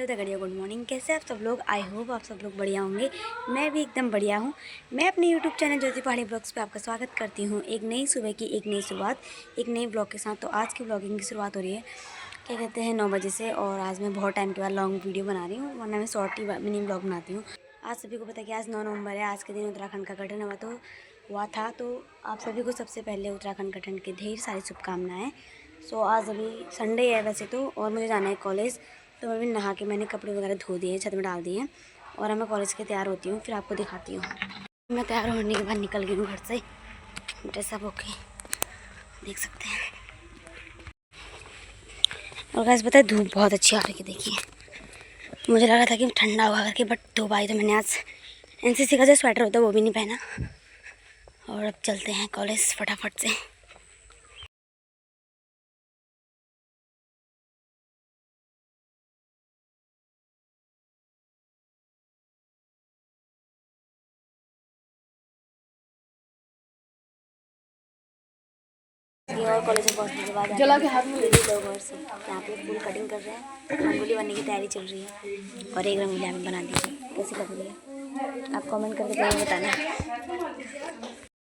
The गड़िया। Good morning. कैसे आप सब लोग? आई होप आप सब लोग बढ़िया होंगे। मैं भी एकदम बढ़िया हूँ। मैं अपने यूट्यूब चैनल ज्योति पहाड़ी ब्लॉग्स पे आपका स्वागत करती हूँ। एक नई सुबह की एक नई शुरुआत, एक नई ब्लॉग के साथ। तो आज की ब्लॉगिंग की शुरुआत हो रही है, क्या कहते हैं, 9 बजे से। और आज मैं बहुत टाइम के बाद लॉन्ग वीडियो बना रही हूँ, वरना मैं शॉर्ट ही मिनी ब्लॉग बनाती हूँ। आज सभी को पता है कि आज 9 नवंबर है। आज के दिन उत्तराखंड का गठन हुआ था। तो आप सभी को सबसे पहले उत्तराखंड गठन की ढेर सारी शुभकामनाएँ। सो आज अभी संडे है वैसे तो, और मुझे जाना है कॉलेज। तो मैं भी नहा के मैंने कपड़े वगैरह धो दिए, छत में डाल दिए हैं, और अब मैं कॉलेज के तैयार होती हूँ, फिर आपको दिखाती हूँ। मैं तैयार होने के बाद निकल गई हूँ घर से, ड्रेसअप होके, देख सकते हैं। और गाइस पता है धूप बहुत अच्छी आ रही है, देखिए। मुझे लगा था कि ठंडा होगा करके, बट धूप आई तो मैंने आज एनसीसी का जो स्वेटर होता है वो भी नहीं पहना। और अब चलते हैं कॉलेज फटाफट से। और कॉलेज में पहुंचने के बाद जला के हाथ में ले लोग और सब यहाँ पे फूल कटिंग कर रहे हैं, रंगोली बनने की तैयारी चल रही है। और एक रंगोली हमें बना दीजिए, कैसी लग रही है आप कमेंट करके जरूर बताना।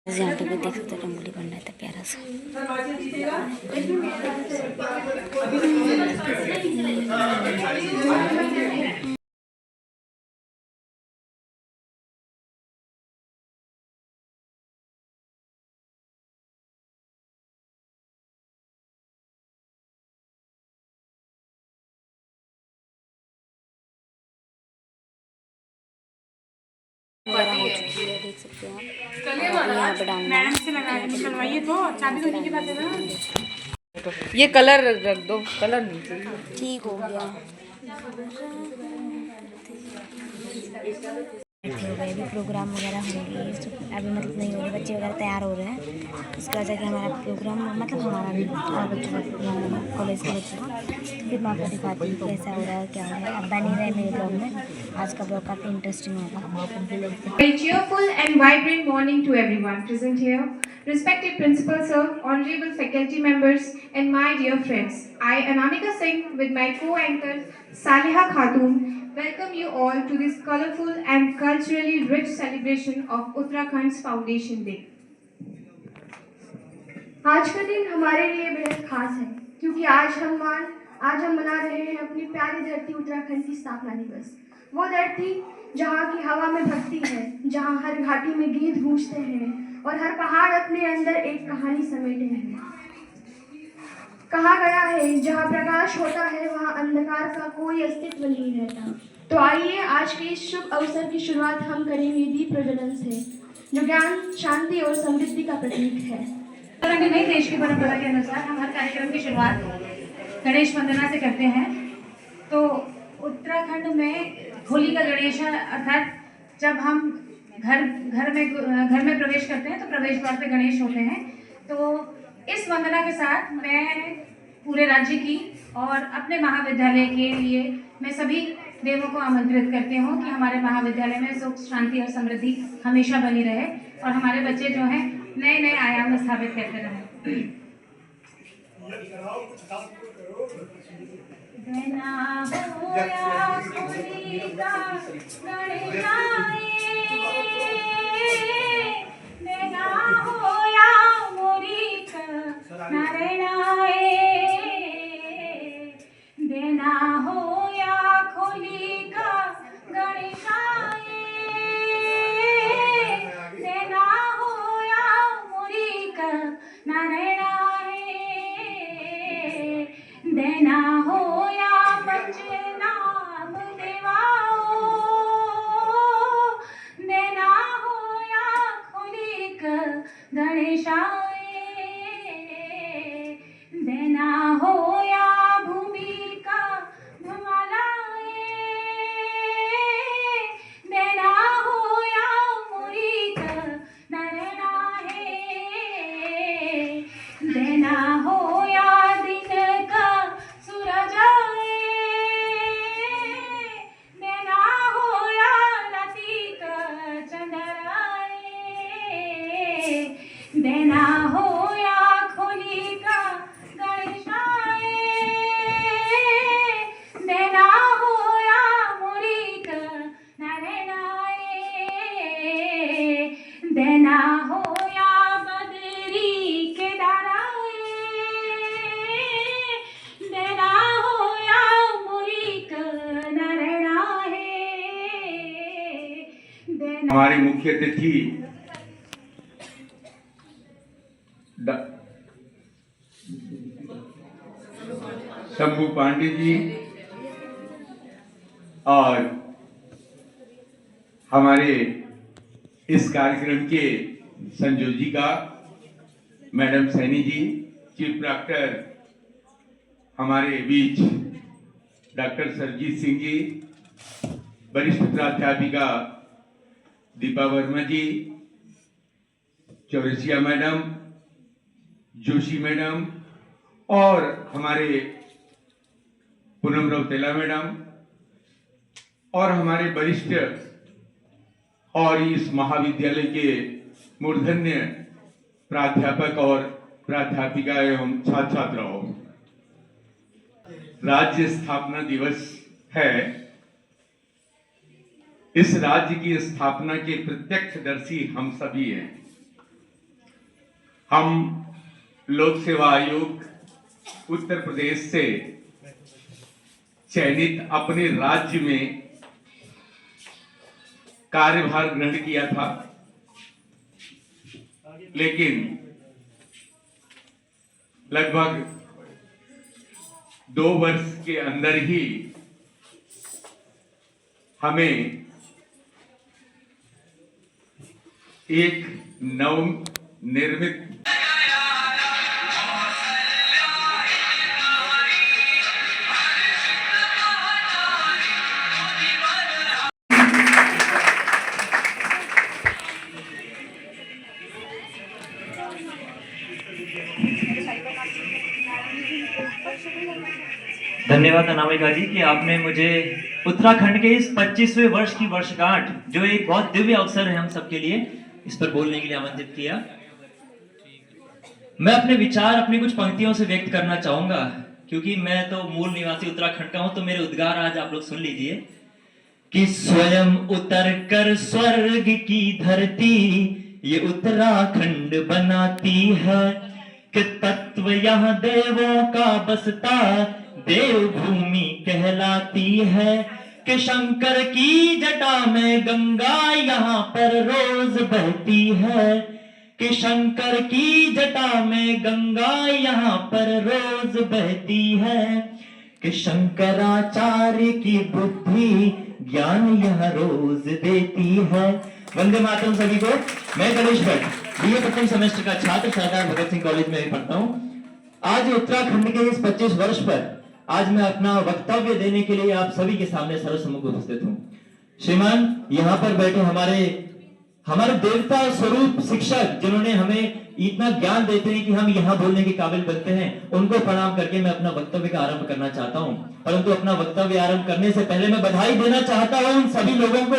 यहाँ पे भी देख सकते हैं रंगोली बन रहा था प्यारा सा। वगैरह हो चुकी है, देख सकते हैं आप। और यहाँ पे डालना है, ये कलर रख दो, कलर नहीं चाहिए। ठीक हो गया। हो गए अभी प्रोग्राम वगैरह होंगे, अभी मतलब नहीं हो रहे, बच्चे वगैरह तैयार हो रहे हैं। इसकी वजह कि हमारा प्रोग्राम मतलब हमारा भी और बच्चों का प्रोग्राम, कॉलेज के बच्चों का। फिर मैं आपको दिखाती हूँ कैसा हो रहा है, क्या हो रहा है। अब बनी रहे मेरे ब्लॉग में, आज का ब्लॉग काफ़ी इंटरेस्टिंग होगा। A cheerful and vibrant morning to everyone present here. Respected Principal Sir, honorable faculty members, and my dear friends. I, Anamika Singh, with my co-anchor Saliha Khatun, welcome you all to this colorful and culturally rich celebration of Uttarakhand's Foundation Day. आज का दिन हमारे लिए बेहद खास है, क्योंकि आज हम मना रहे हैं अपनी प्यारी धरती उत्तराखंड की स्थापना दिवस। वो धरती जहाँ की हवा में भक्ति है, जहाँ हर घाटी में गीत गूंजते हैं और हर पहाड़ अपने अंदर एक कहानी समेटे हैं। कहा गया है जहाँ प्रकाश होता है वहाँ अंधकार का कोई अस्तित्व नहीं रहता। तो आइए आज के इस शुभ अवसर की शुरुआत हम करेंगे दीप प्रज्वलन से, जो ज्ञान, शांति और समृद्धि का प्रतीक है। नई देश की परंपरा के अनुसार हम हर कार्यक्रम की शुरुआत गणेश वंदना से करते हैं। तो उत्तराखंड में होली का गणेश अर्थात जब हम घर में प्रवेश करते हैं तो प्रवेश द्वार पे गणेश होते हैं। तो इस वंदना के साथ मैं पूरे राज्य की और अपने महाविद्यालय के लिए मैं सभी देवों को आमंत्रित करती हूँ कि हमारे महाविद्यालय में सुख, शांति और समृद्धि हमेशा बनी रहे और हमारे बच्चे जो हैं नए नए आयाम स्थापित करते रहें। देना हो या पंचनाम देवाओ, देना हो या खुली गणेश हमारे मुख्य अतिथि शंभू पांडे जी और हमारे इस कार्यक्रम के संयोजिका madam Saini ji, chief doctor हमारे बीच डॉक्टर सरजीत सिंह जी, वरिष्ठ प्राध्यापिका दीपा वर्मा जी, चौरसिया मैडम, जोशी मैडम और हमारे पूनम रौतेला मैडम और हमारे वरिष्ठ और इस महाविद्यालय के मूर्धन्य प्राध्यापक और प्राध्यापिका एवं छात्र छात्राओं, राज्य स्थापना दिवस है। इस राज्य की स्थापना के प्रत्यक्षदर्शी हम सभी हैं। हम लोक सेवा आयोग उत्तर प्रदेश से चयनित अपने राज्य में कार्यभार ग्रहण किया था, लेकिन लगभग 2 वर्ष के अंदर ही हमें एक नवनिर्मित धन्यवाद अनामिका जी कि आपने मुझे उत्तराखंड के इस 25वें वर्ष की वर्षगांठ, जो एक बहुत दिव्य अवसर है हम सबके लिए, इस पर बोलने के लिए आमंत्रित किया। मैं अपने विचार अपनी कुछ पंक्तियों से व्यक्त करना चाहूंगा, क्योंकि मैं तो मूल निवासी उत्तराखंड का हूं, तो मेरे उद्गार आज आप लोग सुन लीजिए कि स्वयं उतर कर स्वर्ग की धरती ये उत्तराखंड बनाती है, कि तत्व यहाँ देवों का बसता देवभूमि कहलाती है, कि शंकर की जटा में गंगा यहाँ पर रोज बहती है, कि शंकर की जटा में गंगा यहाँ पर रोज बहती है, कि शंकराचार्य की बुद्धि ज्ञान यह रोज देती है। वंदे मातरम सभी को। मैं गणेश भट्ट, बीए प्रथम सेमेस्टर का छात्र, सरदार भगत सिंह कॉलेज में पढ़ता हूँ। आज उत्तराखंड के इस 25 वर्ष पर आज मैं अपना वक्तव्य देने के लिए आप सभी के सामने सर्वसम्मुख उपस्थित हूँ। श्रीमान, यहाँ पर बैठे हमारे देवता स्वरूप शिक्षक, जिन्होंने हमें इतना ज्ञान देते हैं कि हम यहाँ बोलने के काबिल बनते हैं, उनको प्रणाम करके मैं अपना वक्तव्य का आरंभ करना चाहता हूँ। परंतु अपना वक्तव्य आरंभ करने से पहले मैं बधाई देना चाहता हूँ उन सभी लोगों को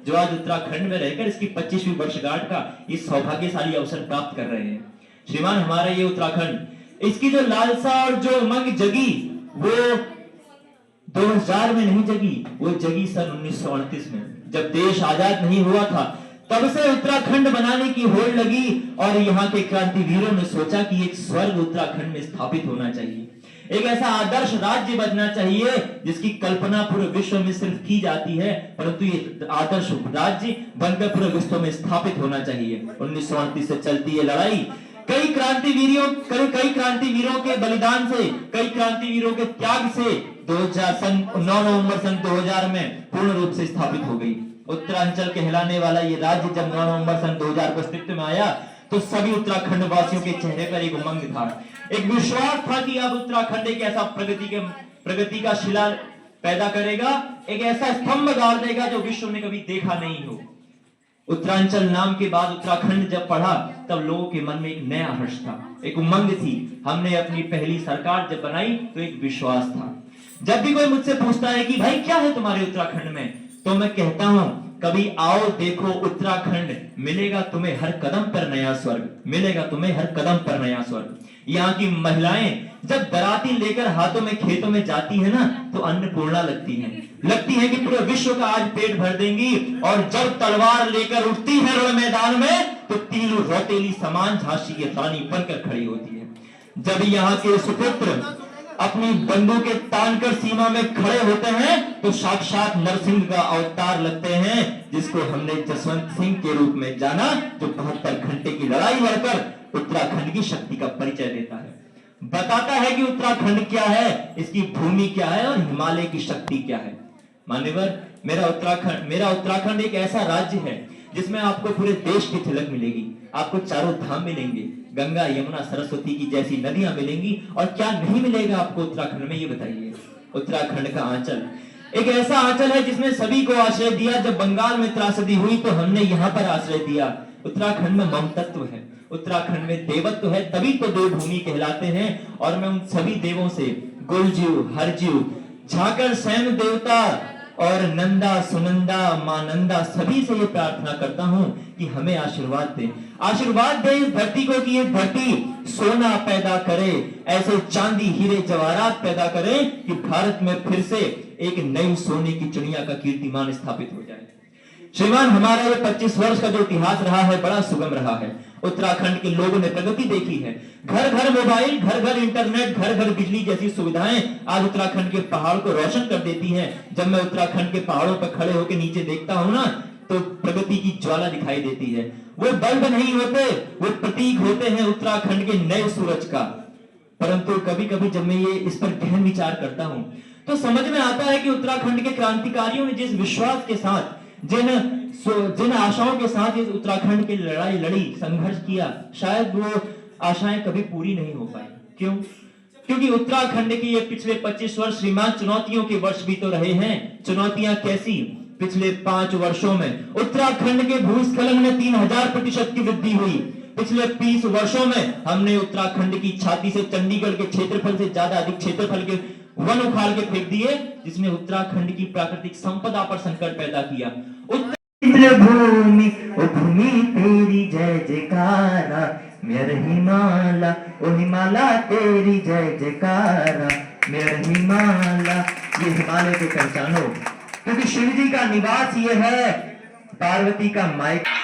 जो आज उत्तराखंड में रहकर इसकी 25वीं वर्षगांठ का इस सौभाग्यशाली अवसर प्राप्त कर रहे हैं। श्रीमान, हमारा ये उत्तराखंड, इसकी जो लालसा और जो उमंग जगी वो 2000 में नहीं जगी, वो जगी सन 1938 में, जब देश आजाद नहीं हुआ था। तब से उत्तराखंड बनाने की होड़ लगी और यहाँ के क्रांतिवीरों ने सोचा कि एक स्वर्ग उत्तराखंड में स्थापित होना चाहिए, एक ऐसा आदर्श राज्य बनना चाहिए जिसकी कल्पना पूरे विश्व में सिर्फ की जाती है, परंतु ये आदर्श राज्य बनकर पूरे विश्व में स्थापित होना चाहिए। 1938 से चलती है लड़ाई, कई क्रांतिवीरों के बलिदान से, कई क्रांतिवीरों के त्याग से 9 नवंबर सन 2000 में पूर्ण रूप से स्थापित हो गई। उत्तरांचल कहलाने वाला ये राज्य जब 9 नवंबर सन 2000 को अस्तित्व में आया तो सभी उत्तराखंड वासियों के चेहरे पर एक उमंग था, एक विश्वास था कि अब उत्तराखंड एक ऐसा प्रगति का शिला पैदा करेगा, एक ऐसा स्तंभ गाड़ देगा जो विश्व ने कभी देखा नहीं हो। उत्तरांचल नाम के बाद उत्तराखंड जब पढ़ा तब लोगों के मन में एक नया हर्ष था, एक उमंग थी। हमने अपनी पहली सरकार जब बनाई तो एक विश्वास था। जब भी कोई मुझसे पूछता है कि भाई क्या है तुम्हारे उत्तराखंड में, तो मैं कहता हूं कभी आओ देखो उत्तराखंड, मिलेगा तुम्हें हर कदम पर नया स्वर्ग, मिलेगा तुम्हें हर कदम पर नया स्वर्ग। यहाँ की महिलाएं जब दराती लेकर हाथों में खेतों में जाती है ना तो अन्नपूर्णा लगती है कि पूरे विश्व का आज पेट भर देंगी, और जब तलवार लेकर उठती है रण मैदान में तो तीलू रौतेली समान झांसी की रानी बनकर खड़ी होती है। जब यहाँ के सुपुत्र अपनी बंदूकें तानकर सीमा में खड़े होते हैं तो साक्षात नरसिंह का अवतार लगते हैं, जिसको हमने जसवंत सिंह के रूप में जाना, जो 72 घंटे की लड़ाई लड़कर उत्तराखंड की शक्ति का परिचय देता है, बताता है कि उत्तराखंड क्या है, इसकी भूमि क्या है और हिमालय की शक्ति क्या है। मान्यवर, मेरा उत्तराखंड एक ऐसा राज्य है जिसमें आपको पूरे देश की झलक मिलेगी, आपको चारों धाम मिलेंगे, गंगा यमुना सरस्वती की जैसी नदियां मिलेंगी, और क्या नहीं मिलेगा आपको उत्तराखंड में, ये बताइए। उत्तराखंड का आंचल एक ऐसा आंचल है जिसने सभी को आश्रय दिया। जब बंगाल में त्रासदी हुई तो हमने यहाँ पर आश्रय दिया। उत्तराखंड में ममतत्व है, उत्तराखंड में देवत्व है, तभी तो देवभूमि कहलाते हैं। और मैं उन सभी देवों से, गुलजीव, हरजीव, झाकर सैन देवता और नंदा, सुनंदा, मां नंदा, सभी से ये प्रार्थना करता हूं कि हमें आशीर्वाद दे, आशीर्वाद दे इस धरती को, कि ये धरती सोना पैदा करे, ऐसे चांदी हीरे जवाहरात पैदा करे कि भारत में फिर से एक नई सोने की चिड़िया का कीर्तिमान स्थापित हो जाए। श्रीमान, हमारा ये 25 वर्ष का जो इतिहास रहा है बड़ा सुगम रहा है। उत्तराखंड के लोगों ने प्रगति देखी है। घर घर मोबाइल, घर घर इंटरनेट, घर घर बिजली जैसी सुविधाएं आज उत्तराखंड के पहाड़ को रोशन कर देती हैं। जब मैं उत्तराखंड के पहाड़ों पर खड़े होकर नीचे देखता हूं ना, तो प्रगति की ज्वाला दिखाई देती है। वो बल्ब नहीं होते, वो प्रतीक होते हैं उत्तराखंड के नए सूरज का। परंतु कभी कभी जब मैं ये इस पर गहन विचार करता हूं तो समझ में आता है कि उत्तराखंड के क्रांतिकारियों ने जिस विश्वास के साथ, जिन आशाओं के साथ इस उत्तराखंड की लड़ाई लड़ी, संघर्ष किया, शायद वो आशाएं कभी पूरी नहीं हो पाई। क्यों? क्योंकि उत्तराखंड के ये पिछले 25 वर्ष श्रीमान चुनौतियों के वर्ष भी तो रहे हैं। चुनौतियां कैसी? पिछले 5 वर्षों में उत्तराखंड के भूस्खलन में 3000% की वृद्धि हुई। पिछले 20 वर्षों में हमने उत्तराखंड की छाती से चंडीगढ़ के क्षेत्रफल से ज्यादा अधिक क्षेत्रफल के वन उखाड़ के फेंक दिए, जिसने उत्तराखंड की प्राकृतिक संपदा पर संकट पैदा किया। भूमि ओ भूमि तेरी जय जयकारा, मेरे हिमाला ओ हिमाला तेरी जय जयकारा, मेरे हिमाला। ये हिमालय को पहचानो, क्योंकि शिव जी का निवास ये है, पार्वती का मायका।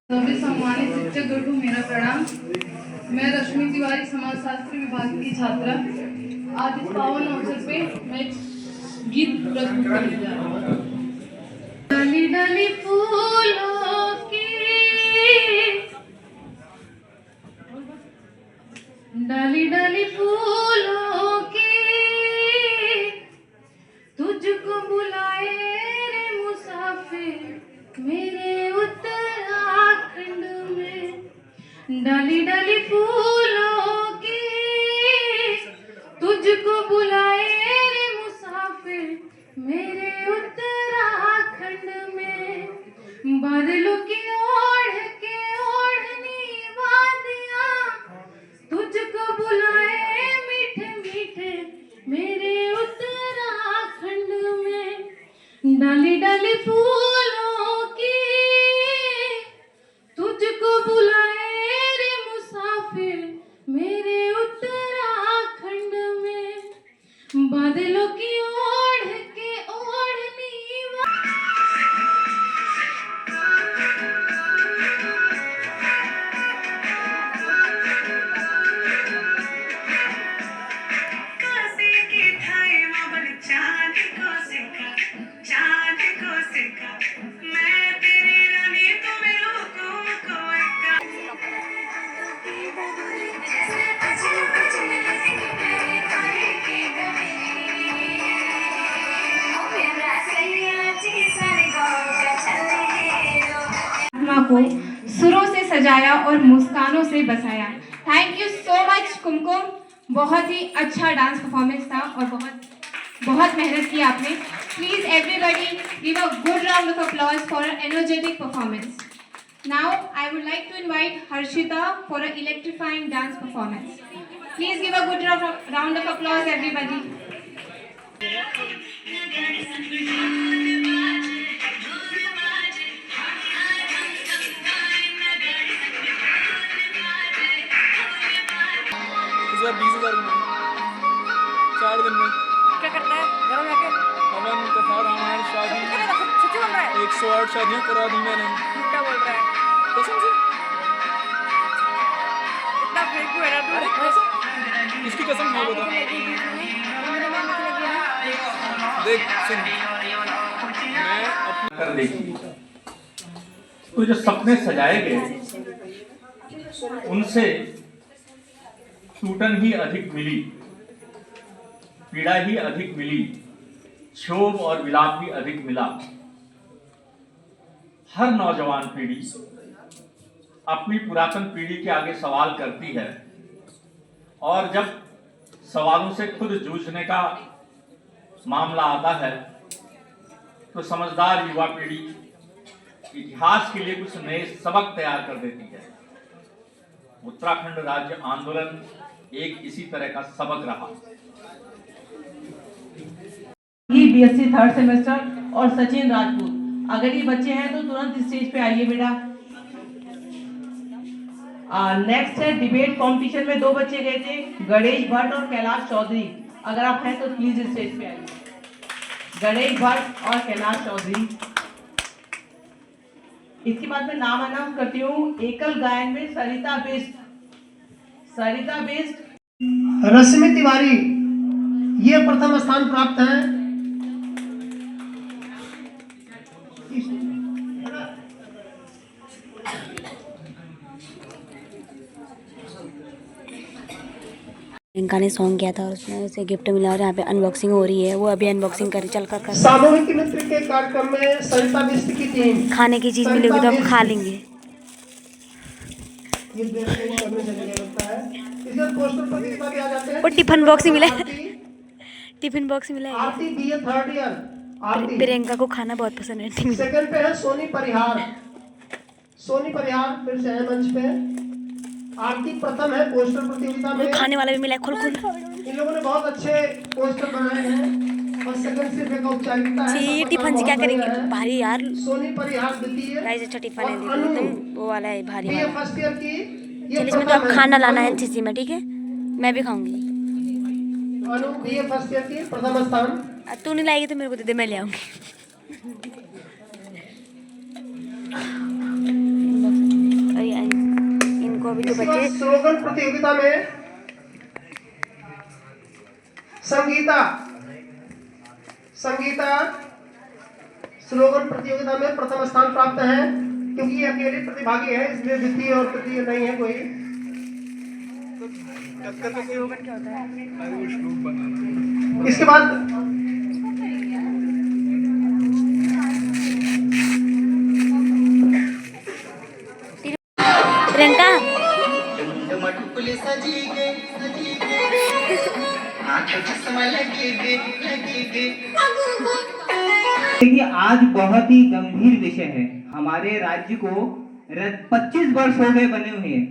सभी सम्मानित शिक्षक को मेरा प्रणाम। मैं रश्मि तिवारी समाज शास्त्र विभाग की छात्रा। आज इस पावन अवसर पे मैं एक गीत प्रस्तुत करने जा रहा हूँ। डाली डाली फूलों की, डाली डाली फूलों की, तुझको बुलाए रे मुसाफिर मेरे उत्तराखंड में। डाली डाली फूलों की, तुझको बुलाए रे मुसाफिर मेरे उत्तराखंड में। बादलों की ओढ़ के ओढ़नी वादियां, तुझको बुलाए मीठे मीठे मेरे उत्तराखंड में। डाली डाली फूलों की, तुझको बुलाए रे मुसाफिर मेरे उत्तराखंड में। बादलों की ओढ़ के ओढ़नी को सुरों से सजाया और मुस्कानों से बसाया। थैंक यू सो मच कुमकुम, बहुत ही अच्छा डांस परफॉर्मेंस था और बहुत मेहनत की आपने। Please everybody give a good round of applause for an energetic performance. Now I would like to invite Harshita for a electrifying dance performance. Please give a good round of applause everybody. इस बार 20,000 4 दिन में क्या करता है घर में आके? हवन कथा रामायण शादी 108 शादियाँ करा दी मैंने। झूठा बोल रहा है। कसम से। इतना फेंकू है ना तू। अरे कसम, किसकी कसम है बता। देख सुन, मैं अपना कर देखी तो जो सपने सजाए गए उनसे टूटन ही अधिक मिली, पीड़ा ही अधिक मिली, क्षोभ और विलाप भी अधिक मिला। हर नौजवान पीढ़ी अपनी पुरातन पीढ़ी के आगे सवाल करती है और जब सवालों से खुद जूझने का मामला आता है तो समझदार युवा पीढ़ी इतिहास के लिए कुछ नए सबक तैयार कर देती है। उत्तराखंड राज्य आंदोलन एक इसी तरह का सबक रहा। बीएससी थर्ड सेमेस्टर और सचिन राजपूत, अगर ये बच्चे हैं तो तुरंत स्टेज पे आइए बेटा। नेक्स्ट है डिबेट कंपटीशन में 2 बच्चे गए थे, गणेश भट्ट और कैलाश चौधरी। अगर आप हैं तो प्लीज स्टेज पे आइए। गणेश भट्ट और कैलाश चौधरी। इसके बाद मैं नाम अनाउंस करती हूँ। एकल गायन में सरिता बेस्ट, सरिता बेस्ट। रश्मि तिवारी ये प्रथम स्थान प्राप्त हैं। प्रियंका ने सॉन्ग किया था और उसमें उसे गिफ्ट मिला और यहाँ पे अनबॉक्सिंग हो रही है। वो अभी अनबॉक्सिंग कर चल कर सामूहिक नृत्य के कार्यक्रम में सरिता बिष्ट की टीम। खाने की चीज मिलेगी तो हम खा लेंगे। ये देखने करने चले गए लगता है। इसमें पोस्टर प्रतियोगिता भी आ जाते हैं। और टिफिन बॉक्स मिला है। टिफिन बॉक्स मिला है। आरती बीए थर्ड ईयर। आरती प्रियंका को खाना बहुत पसंद है। सेकंड पे है सोनी परिहार। सोनी परिहार फिर से है मंच पे। आरती प्रथम है पोस्टर प्रतियोगिता में। खाने वाला भी मिला है। खुल खुल। इन लोगों ने बहुत अच्छे पोस्टर बनाए हैं और सेकंड सिर्फ एक औपचारिकता है। जी टिफिन जी क्या करेंगे भारी यार। सोनी परिहार द्वितीय। गाइस अच्छा टिफिन है, देखो एकदम वो वाला है भारी बीए वाला। फर्स्ट ईयर की चलिए इसमें तो आप खाना लाना है एनसीसी में, ठीक है? मैं भी खाऊंगी। अनु बीए फर्स्ट ईयर की प्रथम स्थान। तू नहीं लाएगी तो मेरे को दे दे, मैं ले आऊंगी। इनको भी जो बच्चे स्लोगन प्रतियोगिता में संगीता स्लोगन प्रतियोगिता में प्रथम स्थान प्राप्त है। क्योंकि ये अकेले प्रतिभागी है इसलिए द्वितीय और तृतीय नहीं है कोई। इसके बाद प्रियंका देखिए आज बहुत ही गंभीर विषय है। हमारे राज्य को 25 वर्ष हो गए बने हुए हैं।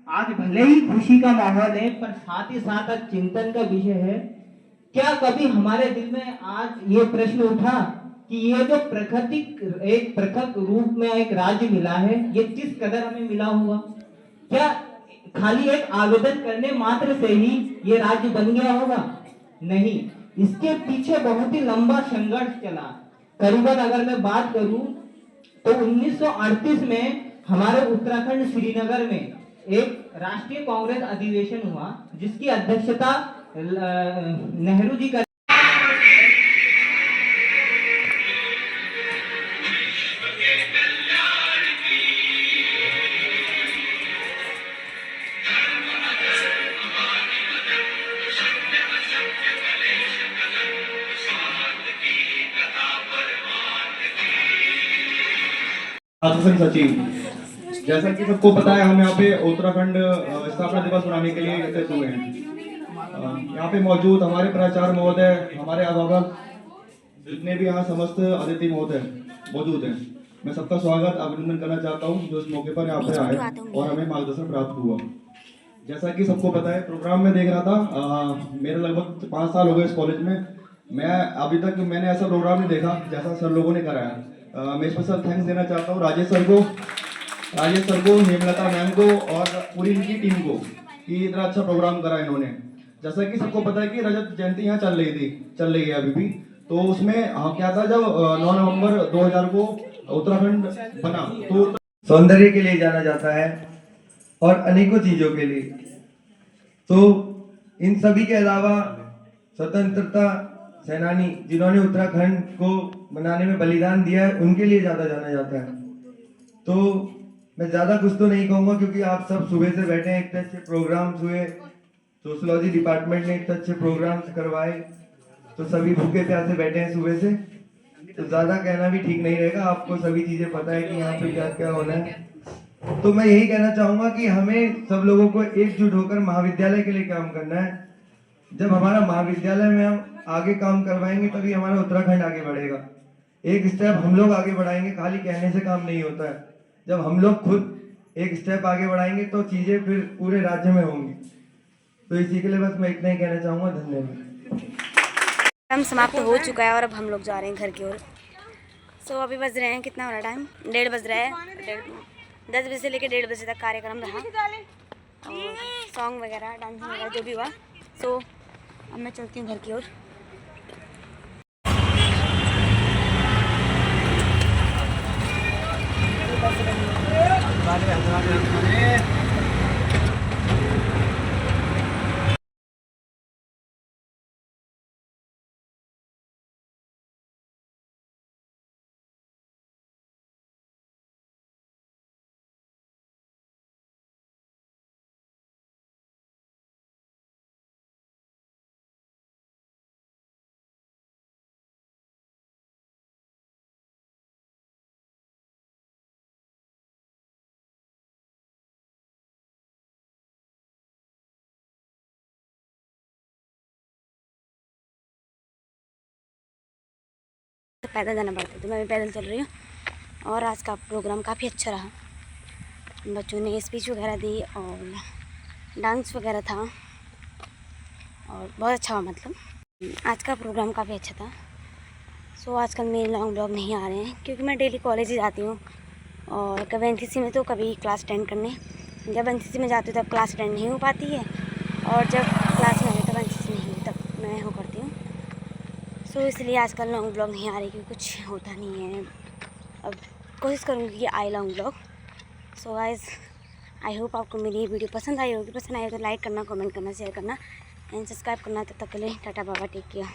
आज भले ही खुशी का माहौल है पर साथ ही साथ आज चिंतन का विषय है। क्या कभी हमारे दिल में आज ये प्रश्न उठा कि ये जो प्राकृतिक एक पृथक रूप में एक राज्य मिला है ये किस कदर हमें मिला होगा? क्या खाली एक आवेदन करने मात्र से ही ये राज्य बन गया होगा? नहीं, इसके पीछे बहुत ही लंबा संघर्ष चला। करीबन अगर मैं बात करूं तो 1938 में हमारे उत्तराखंड श्रीनगर में एक राष्ट्रीय कांग्रेस अधिवेशन हुआ जिसकी अध्यक्षता नेहरू जी कर। शासन सचिव, जैसा कि सबको पता है हम यहाँ पे उत्तराखंड स्थापना दिवस मनाने के लिए एकत्रित हुए हैं। यहाँ पे मौजूद हमारे प्राचार्य महोदय, हमारे अभिभावक, जितने भी यहाँ समस्त अतिथि महोदय मौजूद हैं, मैं सबका स्वागत अभिनंदन करना चाहता हूँ जो इस मौके पर यहाँ पे आए और हमें मार्गदर्शन प्राप्त हुआ। जैसा कि सबको पता है प्रोग्राम में देख रहा था, मेरे लगभग 5 साल हो गए इस कॉलेज में। मैं अभी तक मैंने ऐसा प्रोग्राम नहीं देखा जैसा सर लोगों ने कराया। मैं स्पेशल थैंक्स देना चाहता हूँ राजेश सर को, हेमलता मैम को और पूरी इनकी टीम को कि इतना अच्छा प्रोग्राम करा इन्होंने। जैसा कि सबको पता है कि रजत जयंती यहाँ चल रही है अभी भी, तो उसमें क्या था, जब 9 नवंबर 2000 को उत्तराखंड बना तो सौंदर्य के लिए जाना जाता है और अनेकों चीजों के लिए। तो इन सभी के अलावा स्वतंत्रता सेनानी जिन्होंने उत्तराखंड को बनाने में बलिदान दिया है, उनके लिए ज्यादा जाना जाता है। तो मैं ज्यादा कुछ तो नहीं कहूंगा, क्योंकि आप सब सुबह से बैठे हैं, इतने अच्छे प्रोग्राम्स हुए, सोशियोलॉजी डिपार्टमेंट ने इतने अच्छे प्रोग्राम्स करवाए, तो सभी भूखे प्यासे बैठे हैं सुबह से, तो ज्यादा कहना भी ठीक नहीं रहेगा। आपको सभी चीजें पता है कि यहाँ पे क्या क्या होना है। तो मैं यही कहना चाहूंगा कि हमें सब लोगों को एकजुट होकर महाविद्यालय के लिए काम करना है। जब हमारा महाविद्यालय में हम आगे काम करवाएंगे तभी हमारा उत्तराखंड आगे बढ़ेगा। एक स्टेप हम लोग आगे बढ़ाएंगे, खाली कहने से काम नहीं होता है। जब हम लोग खुद एक स्टेप आगे बढ़ाएंगे तो चीजें फिर पूरे राज्य में होंगी। तो इसी के लिए बस मैं इतना ही कहना चाहूंगा। धन्यवाद। हम समाप्त हो चुका है और अब हम लोग जा रहे हैं घर की ओर। सो अभी बज रहे हैं, कितना हो रहा टाइम, 1:30 बज रहा है। 10 बजे से लेकर 1:30 बजे तक कार्यक्रम रहा और सॉन्ग वगैरह डांसिंग वगैरह जो भी हुआ। सो अब मैं चलती हूँ घर की ओर। पैदल जाना पड़ता है तो मैं भी पैदल चल रही हूँ। और आज का प्रोग्राम काफ़ी अच्छा रहा, बच्चों ने स्पीच वगैरह दी और डांस वगैरह था और बहुत अच्छा हुआ। मतलब आज का प्रोग्राम काफ़ी अच्छा था। सो आजकल मेरे लॉन्ग ब्लॉग नहीं आ रहे हैं क्योंकि मैं डेली कॉलेज ही जाती हूँ और कभी एनसीसी में तो कभी क्लास अटेंड करने। जब एनसीसी में जाती हूँ तब क्लास अटेंड नहीं हो पाती है और जब क्लास में आती तब एनसीसी नहीं तब मैं हो करती हूँ। सो इसलिए आजकल लॉन्ग ब्लॉग नहीं आ रही क्योंकि कुछ होता नहीं है। अब कोशिश करूँगी कि आए long blog. So guys, I hope आपको मेरी ये वीडियो पसंद आई होगी। पसंद आई हो तो लाइक करना, कमेंट करना, शेयर करना एंड सब्सक्राइब करना। तब तक के लिए टाटा बाबा, टेक केयर।